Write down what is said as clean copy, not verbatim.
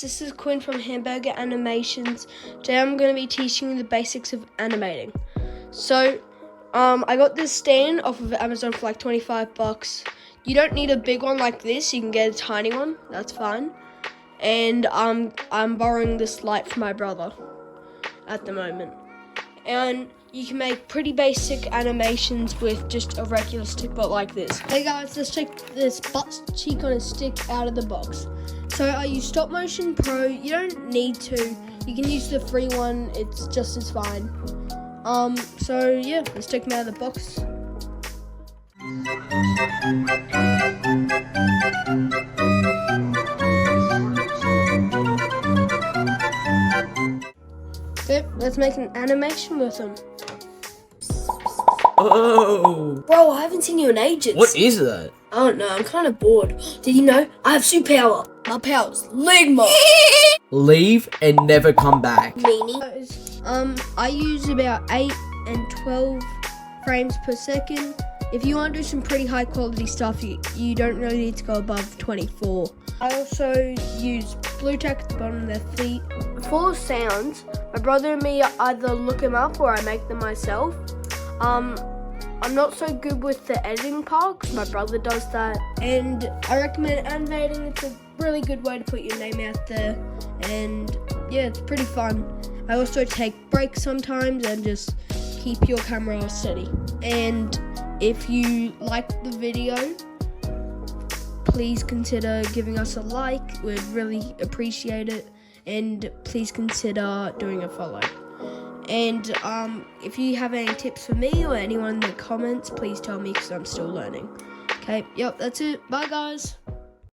This is Quinn from Hamburger Animations. Today I'm going to be teaching you the basics of animating. So, I got this stand off of Amazon for like 25 bucks. You don't need a big one like this, you can get a tiny one, that's fine. And I'm borrowing this light from my brother at the moment. And you can make pretty basic animations with just a regular stick butt like this. Hey guys, let's take this butt cheek on a stick out of the box. So I use Stop Motion Pro. You don't need to. You can use the free one. It's just as fine. So yeah, let's take them out of the box. Okay, let's make an animation with them. Oh! Bro, I haven't seen you in ages. What is that? I don't know, I'm kind of bored. Did you know? I have superpower. My power's Ligma. Leave and never come back. Meaning? I use about 8 and 12 frames per second. If you want to do some pretty high quality stuff, you don't really need to go above 24. I also use blue tack at the bottom of their feet. For sounds, my brother and me either look them up or I make them myself. I'm not so good with the editing part because my brother does that. And I recommend animating. It's a really good way to put your name out there. And yeah, it's pretty fun. I also take breaks sometimes and just keep your camera steady. And if you like the video, please consider giving us a like. We'd really appreciate it. And please consider doing a follow. And if you have any tips for me or anyone in the comments, please tell me because I'm still learning. Okay, yep, that's it. Bye, guys.